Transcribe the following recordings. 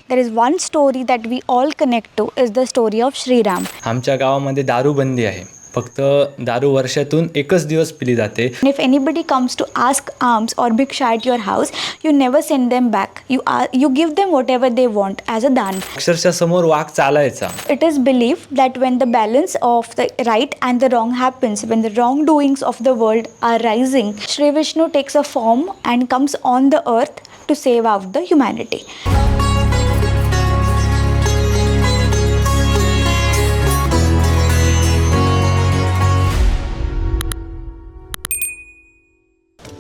there is one story that we all connect to is the story of Sri Ram. आमच्या गावामध्ये दारूबंदी आहे. फक्त दारू वर्षातून एकच दिवस पिली जाते. And if anybody comes to ask alms or bhiksha at your house, you never send them back. You give them whatever they want as a dan. अक्षरशः समोर वाघ चालायचा. It is believed that when the balance of the right and the wrong happens, when the wrongdoings of the world are rising, Shri Vishnu takes a form and comes on the earth to save out the humanity.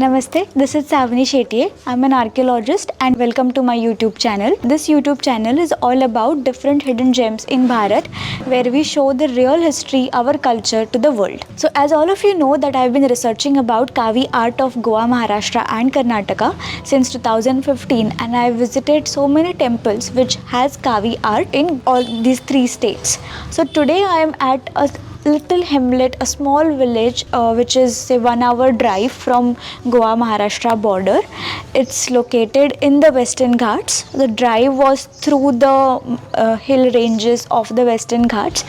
Namaste, this is Sawani Shetye. I'm an archaeologist and welcome to my YouTube channel. This YouTube channel is all about different hidden gems in Bharat where we show the real history, our culture to the world. So as all of you know that I've been researching about Kaavi art of Goa, Maharashtra and Karnataka since 2015, and I've visited so many temples which has Kaavi art in all these three states. So today I am at a little hamlet, a small village which is say 1 hour drive from Goa Maharashtra border. It's located in the Western Ghats. The drive was through the hill ranges of the Western Ghats,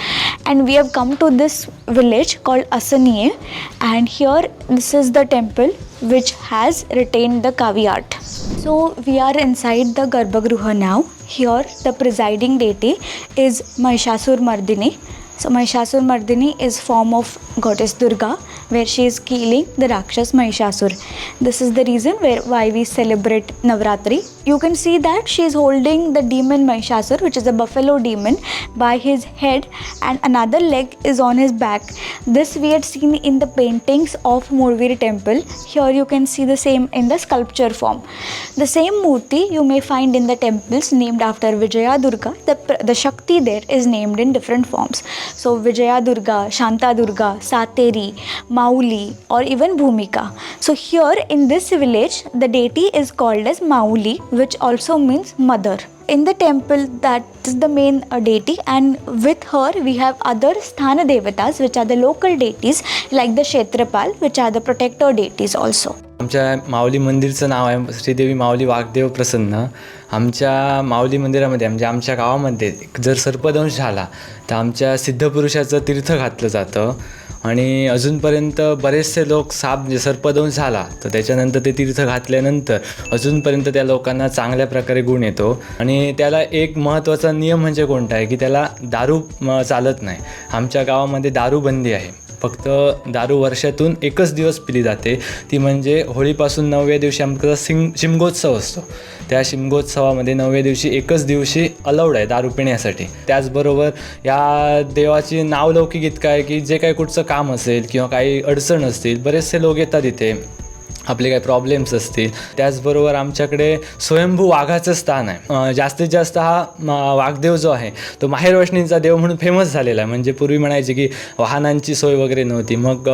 and we have come to this village called Asaniye, and here this is the temple which has retained the Kaavi art. So we are inside the Garbhagruha now. Here the presiding deity is Mahishasur Mardini. So Mahishasur Mardini is form of goddess Durga, where she is killing the Rakshas Mahishasur. This is the reason why we celebrate Navratri. You can see that she is holding the demon Mahishasur, which is a buffalo demon, by his head, and another leg is on his back. This we had seen in the paintings of Murviri temple. Here you can see the same in the sculpture form. The same murti you may find in the temples named after Vijaya Durga. The Shakti there is named in different forms. So Vijaya Durga, Shanta Durga, Sateri, Mauli, or even Bhumika. So here in this village, the deity is called as Mauli, which also means mother. In the temple, that is the main deity, and with her we have other Sthana Devatas, which are the local deities, like the Kshetrapal, which are the protector deities also. आमच्या माऊली मंदिरचं नाव आहे श्रीदेवी माऊली वाघदेव प्रसन्न. आमच्या माऊली मंदिरामध्ये म्हणजे आमच्या गावामध्ये जर सर्पदंश झाला तर आमच्या सिद्धपुरुषाचं तीर्थ घातलं जातं, आणि अजूनपर्यंत बरेचसे लोक सर्पदंश झाला तर त्याच्यानंतर ते तीर्थ घातल्यानंतर अजूनपर्यंत त्या लोकांना चांगल्या प्रकारे गुण येतो. आणि त्याला एक महत्त्वाचा नियम म्हणजे कोणता आहे की त्याला दारू चालत नाही. आमच्या गावामध्ये दारूबंदी आहे. फक्त दारू वर्षातून एकच दिवस पिली जाते, ती म्हणजे होळीपासून 9व्या दिवशी आमचा शिमगोत्सव असतो. त्या शिमगोत्सवामध्ये 9व्या दिवशी एकच दिवशी अलाउड आहे दारू पिण्यासाठी. त्याचबरोबर या देवाची नावलौकिक इतकं आहे की जे काही कुठचं काम असेल किंवा काही अडचण असतील, बरेचसे लोक येतात इथे, आपले काही प्रॉब्लेम्स असतील. त्याचबरोबर आमच्याकडे स्वयंभू वाघाचं स्थान आहे. जास्तीत जास्त हा वाघदेव जो आहे तो माहेरवशनींचा देव म्हणून फेमस झालेला आहे. म्हणजे पूर्वी म्हणायचे की वाहनांची सोय वगैरे नव्हती, मग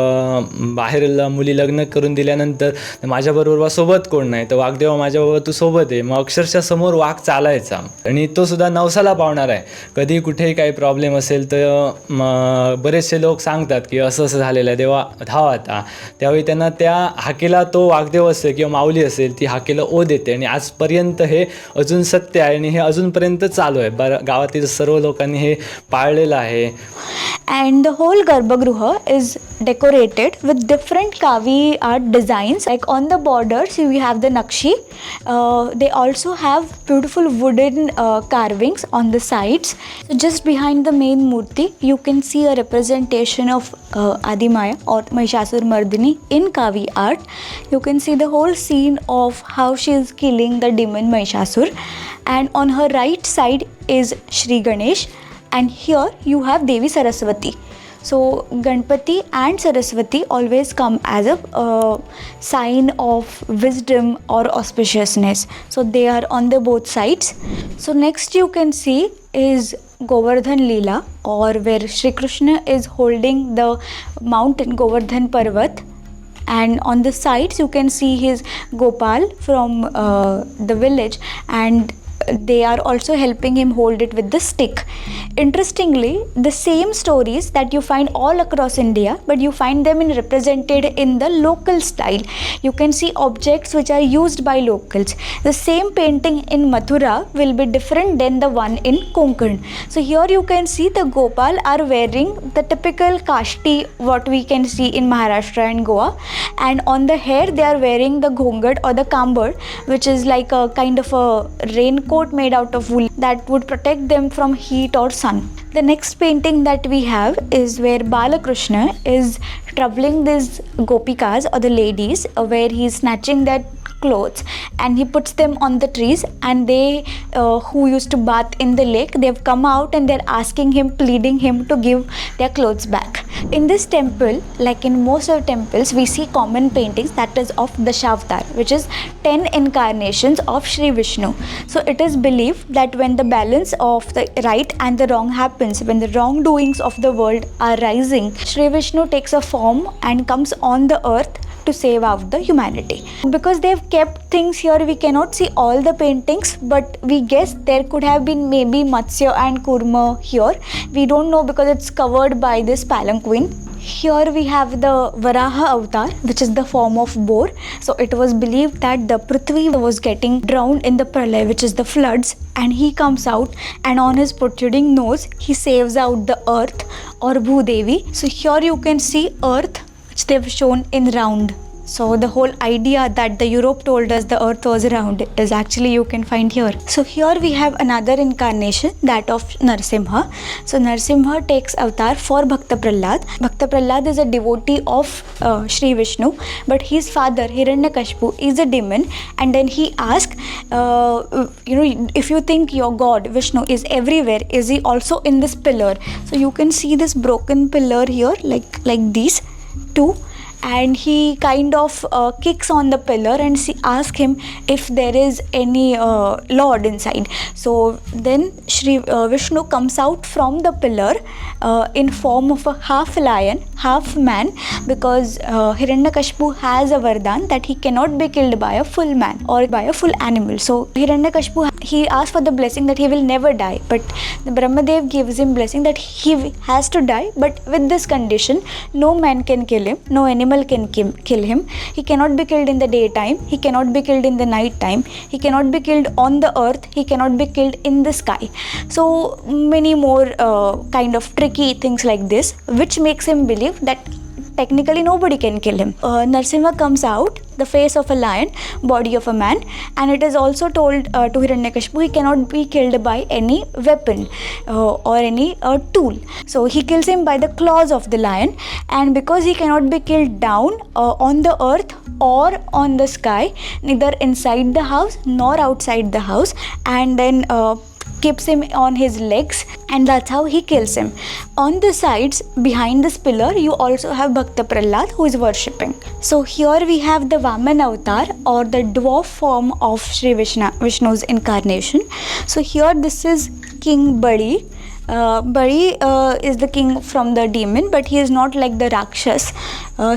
बाहेर मुली लग्न करून दिल्यानंतर माझ्याबरोबर सोबत कोण नाही, तर वाघदेवा माझ्याबरोबर तू सोबत आहे. मग अक्षरशः समोर वाघ चालायचा, आणि तो सुद्धा नवसाला पावणार आहे. कधी कुठेही काही प्रॉब्लेम असेल तर बरेचसे लोक सांगतात की असं असं झालेलं आहे, देवा धावा आता. त्यावेळी त्यांना त्या हाकेला तो वाघदेव असेल किंवा माऊली असेल ती हाकेला ओ देते, आणि आजपर्यंत हे अजून सत्य आहे आणि हे अजूनपर्यंत चालू आहे. गावातील सर्व लोकांनी हे पाळलेलं आहे. And the whole Garbhagruha is decorated with different Kaavi art designs. Like on the borders you have the Nakshi. They also have beautiful wooden carvings on the sides. So just behind the main murti you can see a representation of Adimaya or Mahishasur Mardini in Kaavi art. You can see the whole scene of how she is killing the demon Mahishasur, and on her right side is Shri Ganesh, and here you have Devi Saraswati. So Ganpati and Saraswati always come as a sign of wisdom or auspiciousness. So they are on the both sides. So next you can see is Govardhan Leela, or where Shri Krishna is holding the mountain Govardhan Parvat, and on the sides you can see his Gopal from the village, and they are also helping him hold it with the stick. Interestingly, the same stories that you find all across India, but you find them represented in the local style. You can see objects which are used by locals. The same painting in Mathura will be different than the one in Konkan. So here you can see the Gopal are wearing the typical kashti what we can see in Maharashtra and Goa, and on the hair they are wearing the ghongat or the kambar, which is like a kind of a raincoat made out of wool that would protect them from heat or sun. The next painting that we have is where Balakrishna is troubling these gopikas or the ladies, where he is snatching their clothes and he puts them on the trees, and they who used to bath in the lake, they've come out and they're asking him, pleading him to give their clothes back. In this temple, like in most of temples, we see common paintings that is of Dashavtar, which is 10 incarnations of Sri Vishnu. So it is believed that when the balance of the right and the wrong happens, when the wrongdoings of the world are rising, Sri Vishnu takes a form and comes on the earth to save out the humanity. Because they've kept things here, we cannot see all the paintings, but we guess there could have been maybe Matsya and Kurma here. We don't know because it's covered by this palanquin. Here we have the Varaha avatar, which is the form of boar. So it was believed that the Prithvi was getting drowned in the Pralay, which is the floods, and he comes out and on his protruding nose he saves out the earth or Bhudevi. So here you can see earth, which they've shown in round. So the whole idea that the Europe told us the earth was round is actually you can find here. So here we have another incarnation, that of Narsimha. So Narsimha takes avatar for Bhakta Prahlad. Bhakta Prahlad is a devotee of Sri Vishnu, but his father Hiranyakashipu is a demon, and then he asks, if you think your God Vishnu is everywhere, is he also in this pillar? So you can see this broken pillar here, like these two, and he kind of kicks on the pillar and asks him if there is any lord inside. So then Sri Vishnu comes out from the pillar in form of a half lion, half man, because Hiranyakashipu has a vardhan that he cannot be killed by a full man or by a full animal. So Hiranyakashipu, he asks for the blessing that he will never die, but the Brahmadev gives him blessing that he has to die, but with this condition: no man can kill him, no animal can kill him, he cannot be killed in the daytime, he cannot be killed in the night time, he cannot be killed on the earth, he cannot be killed in the sky. So many more kind of tricky things like this, which makes him believe that technically nobody can kill him. Narsimha comes out, the face of a lion, body of a man, and it is also told to Hiranyakashipu he cannot be killed by any weapon or any tool. So he kills him by the claws of the lion, and because he cannot be killed down on the earth or on the sky, neither inside the house nor outside the house, and then keeps him on his legs, and that's how he kills him. On the sides behind this pillar you also have Bhakta Prahlad who is worshipping. So here we have the Vaman avatar, or the dwarf form of Sri Vishnu's incarnation. So here this is King Bali. Bali is the king from the demon, but he is not like the Rakshas.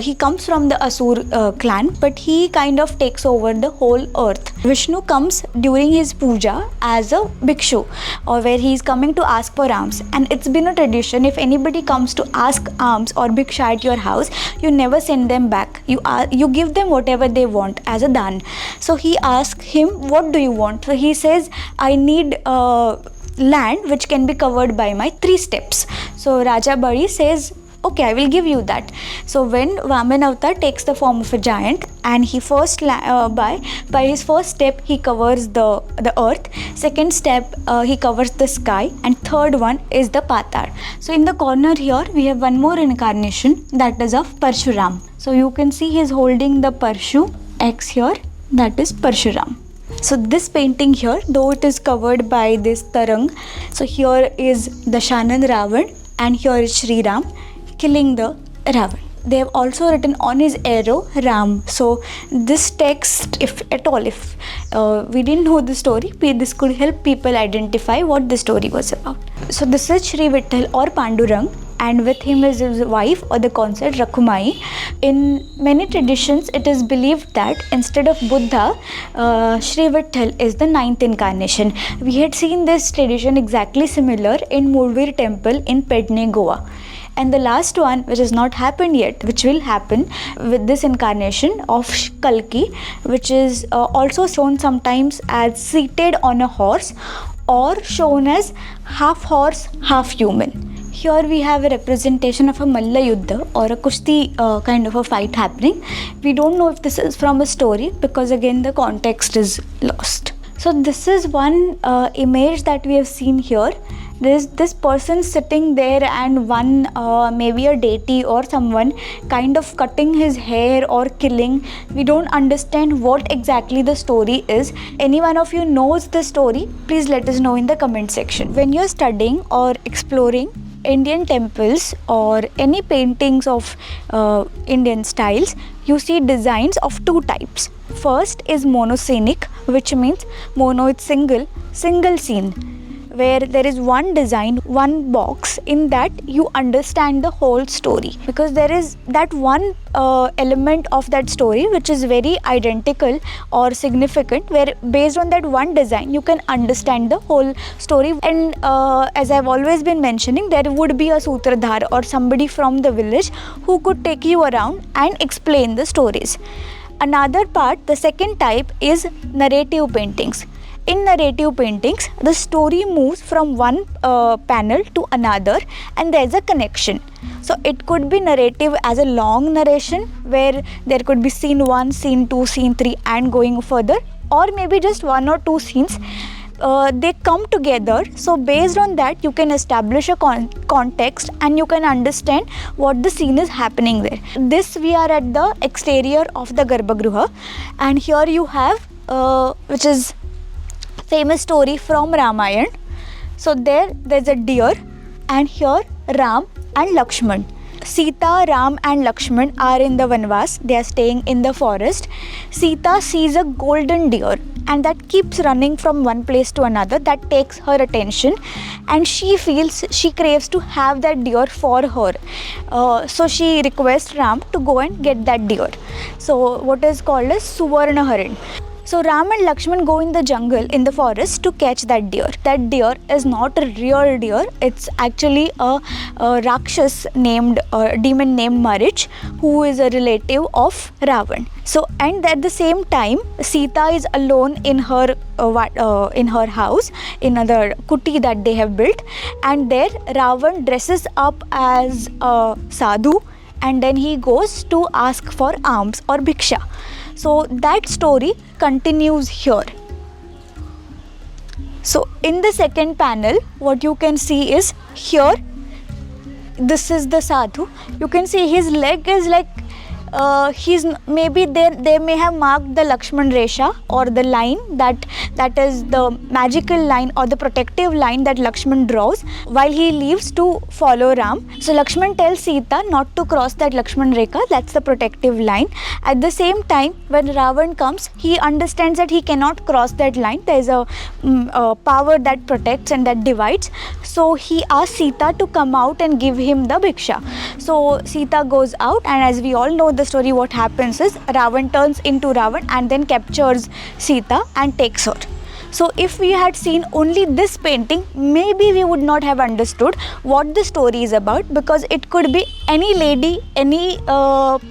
He comes from the Asur clan, but he kind of takes over the whole earth. Vishnu comes during his puja as a bhikshu, or where he is coming to ask for alms. And it's been a tradition, if anybody comes to ask alms or bhiksha at your house, you never send them back. You give them whatever they want as a dan. So he asks him, what do you want? So he says, I need land which can be covered by my 3 steps. So Raja Bali says, okay, I will give you that. So when Vaman avatar takes the form of a giant, and he first by his first step he covers the earth, second step he covers the sky, and third one is the patar. So in the corner here we have one more incarnation, that is of Parshuram. So you can see he is holding the Parshu X here, that is Parshuram. So this painting here, though it is covered by this tarang, so here is Dashanand Ravan, and here is Sri Ram killing the Ravan. They have also written on his arrow Ram. So this text, if at all, if we didn't know the story, this could help people identify what the story was about. So this is Sri Vitthal or Pandurang, and with him is his wife or the consort Rakhumai. In many traditions, it is believed that instead of Buddha, Sri Vitthal is the ninth incarnation. We had seen this tradition exactly similar in Mauli Temple in Pedne, Goa. And the last one, which has not happened yet, which will happen with this incarnation of Kalki, which is also shown sometimes as seated on a horse or shown as half horse, half human. Here we have a representation of a Malla Yuddha or a Kushti kind of a fight happening. We don't know if this is from a story because again the context is lost. So this is one image that we have seen here. There's this person sitting there and one maybe a deity or someone kind of cutting his hair or killing. We don't understand what exactly the story is. Any one of you knows the story, please let us know in the comment section. When you're studying or exploring Indian temples or any paintings of Indian styles, you see designs of two types. First is monoscenic, which means mono is single scene, where there is one design, one box. In that you understand the whole story because there is that one element of that story which is very identical or significant, where based on that one design you can understand the whole story. And as I've always been mentioning, there would be a sutradhar or somebody from the village who could take you around and explain the stories. Another part, the second type, is narrative paintings. In narrative paintings, the story moves from one panel to another and there is a connection. So it could be narrative as a long narration where there could be scene 1, scene 2, scene 3 and going further, or maybe just one or two scenes. They come together, so based on that you can establish a context and you can understand what the scene is happening there. This we are at the exterior of the Garbhagruha, and here you have which is famous story from Ramayana. So there's a deer, and here Ram and Lakshman. Sita, Ram and Lakshman are in the Vanvas. They are staying in the forest. Sita sees a golden deer and that keeps running from one place to another. That takes her attention and she craves to have that deer for her. So she requests Ram to go and get that deer. So what is called as Suvarna Harin. So Ram and Lakshman go in the jungle, in the forest, to catch that deer. That deer is not a real deer. It's actually a Rakshas named, demon named Marich, who is a relative of Ravan. So, and at the same time, Sita is alone in her house, in another kuti that they have built, and there Ravan dresses up as a sadhu, and then he goes to ask for alms or bhiksha. So that story continues here. So in the second panel, what you can see is here, this is the sadhu. You can see his leg is like he's maybe they may have marked the Lakshman Resha or the line that is the magical line or the protective line that Lakshman draws while he leaves to follow Ram. So Lakshman tells Sita not to cross that Lakshman Rekha, that's the protective line. At the same time, when Ravan comes, he understands that he cannot cross that line. There is a power that protects and that divides. So he asks Sita to come out and give him the bhiksha. So Sita goes out, and as we all know the story, what happens is Ravan turns into Ravan and then captures Sita and takes her. So if we had seen only this painting, maybe we would not have understood what the story is about, because it could be any lady, any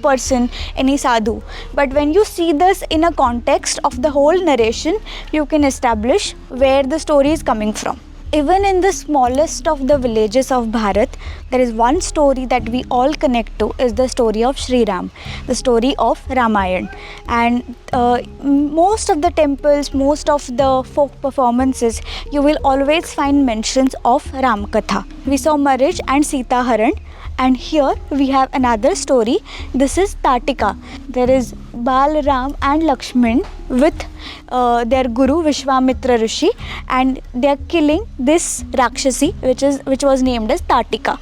person, any sadhu. But when you see this in a context of the whole narration, you can establish where the story is coming from. Even in the smallest of the villages of Bharat, there is one story that we all connect to, is the story of Sri Ram, the story of Ramayana. And most of the temples, most of the folk performances, you will always find mentions of Ram Katha. We saw Marich and Sita Haran, and here we have another story. This is Tatika. There is Bal Ram and Lakshman with their guru Vishwamitra Rishi, and they are killing this Rakshasi which was named as Tatika.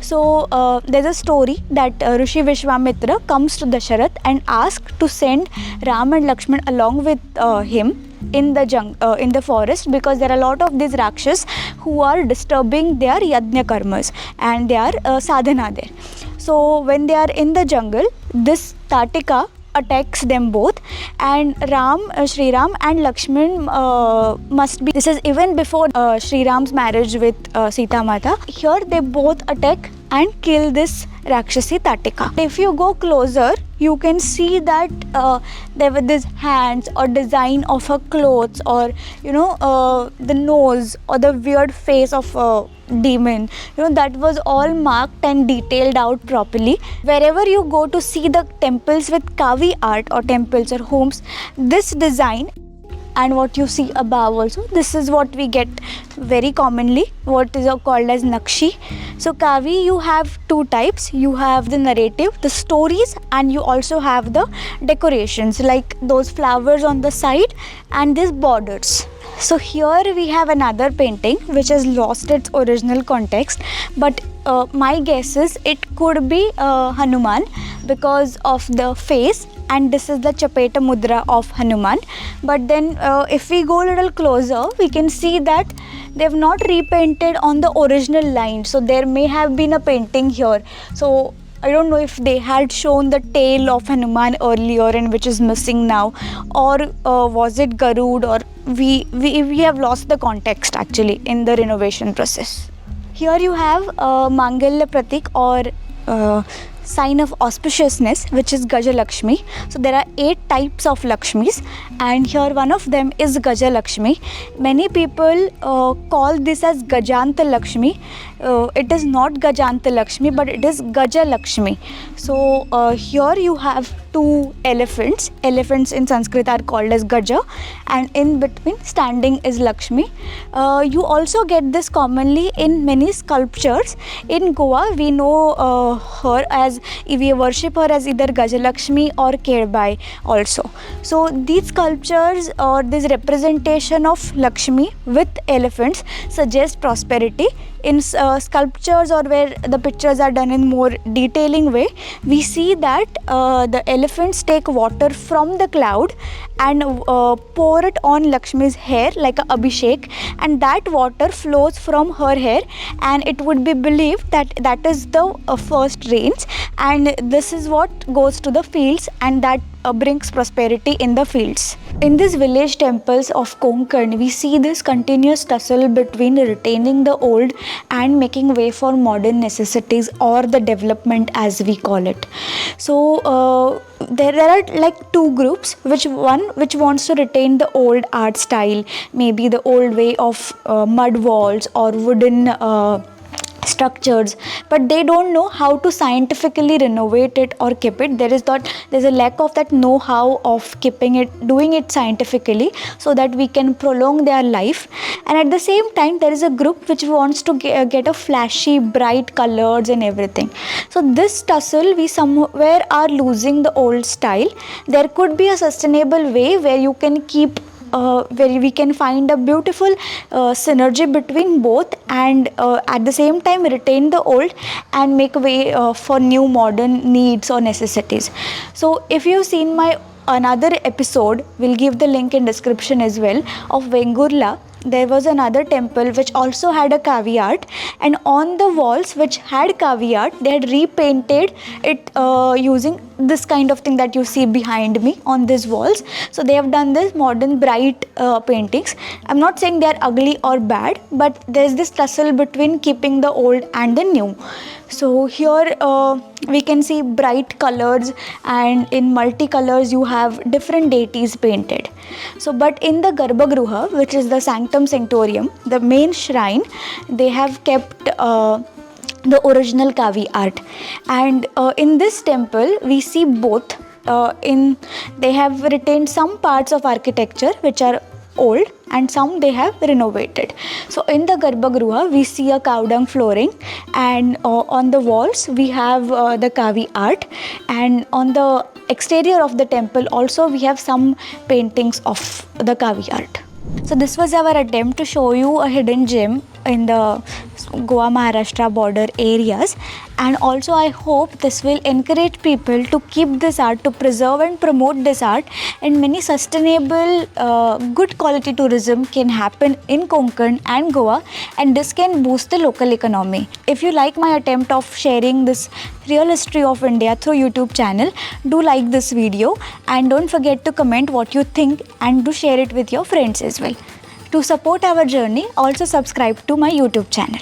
So there's a story that Rishi Vishwamitra comes to Dasharath and asks to send Ram and Lakshman along with him in the forest, because there are a lot of these rakshas who are disturbing their yajna karmas and their sadhana there. So when they are in the jungle, this Tatika attacks them both, and Sri Ram and Lakshman must be, this is even before Sri Ram's marriage with Sita Mata. Here they both attack and kill this Rakshasi Tatika. If you go closer, you can see that there were these hands or design of her clothes, or the nose or the weird face of a demon, that was all marked and detailed out properly. Wherever you go to see the temples with Kaavi art or temples or homes, this design and what you see above also, this is what we get very commonly, what is called as Nakshi. So Kaavi, you have two types. You have the narrative, the stories, and you also have the decorations like those flowers on the side and these borders. So here we have another painting which has lost its original context, but my guess is it could be Hanuman because of the face, and this is the Chapeta Mudra of Hanuman. But then if we go a little closer, we can see that they have not repainted on the original line. So there may have been a painting here. So I don't know if they had shown the tail of Hanuman earlier and which is missing now, or was it Garud, or we have lost the context actually in the renovation process. Here you have Mangalya Pratik, or sign of auspiciousness, which is Gaja Lakshmi. So there are 8 types of Lakshmis, and here one of them is Gaja Lakshmi. Many people call this as Gajanta Lakshmi. It is not Gajanta Lakshmi, but it is Gaja Lakshmi. So here you have 2 elephants. Elephants in Sanskrit are called as Gaja, and in between standing is Lakshmi. You also get this commonly in many sculptures. In Goa, we know her as, we worship her as either Gajalakshmi or Kedbai also. So these sculptures or this representation of Lakshmi with elephants suggest prosperity. In sculptures or where the pictures are done in more detailing way, we see that the elephants take water from the cloud and pour it on Lakshmi's hair like a abhishek, and that water flows from her hair, and it would be believed that that is the first rains, and this is what goes to the fields, and that brings prosperity in the fields. In these village temples of Konkan, we see this continuous tussle between retaining the old and making way for modern necessities or the development as we call it. So there are like 2 groups, which wants to retain the old art style, maybe the old way of mud walls or wooden structures, but they don't know how to scientifically renovate it or keep it. There's a lack of that know-how of keeping it, doing it scientifically, so that we can prolong their life. And at the same time, there is a group which wants to get a flashy, bright colors and everything. So this tussle, we somewhere are losing the old style. There could be a sustainable way where you can keep where we can find a beautiful synergy between both, and at the same time retain the old and make way for new modern needs or necessities. So if you've seen my another episode, we'll give the link in description as well, of Vengurla. There was another temple which also had a Kaavi art, and on the walls which had Kaavi art, they had repainted it using this kind of thing that you see behind me on these walls. So they have done this modern bright paintings. I'm not saying they are ugly or bad, but there's this tussle between keeping the old and the new. So here we can see bright colors, and in multicolors you have different deities painted. So but in the Garbhagruha, which is the sanctum sanctorium, the main shrine, they have kept the original Kaavi art, and in this temple we see both. They have retained some parts of architecture which are old, and some they have renovated. So in the Garbhagruha we see a cow dung flooring, and on the walls we have the Kaavi art, and on the exterior of the temple also we have some paintings of the Kaavi art. So this was our attempt to show you a hidden gem in the Goa Maharashtra border areas. And also I hope this will encourage people to keep this art, to preserve and promote this art, and many sustainable good quality tourism can happen in Konkan and Goa, and this can boost the local economy. If you like my attempt of sharing this real history of India through YouTube channel, do like this video and don't forget to comment what you think and do share it with your friends as well. To support our journey, also subscribe to my YouTube channel.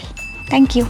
Thank you.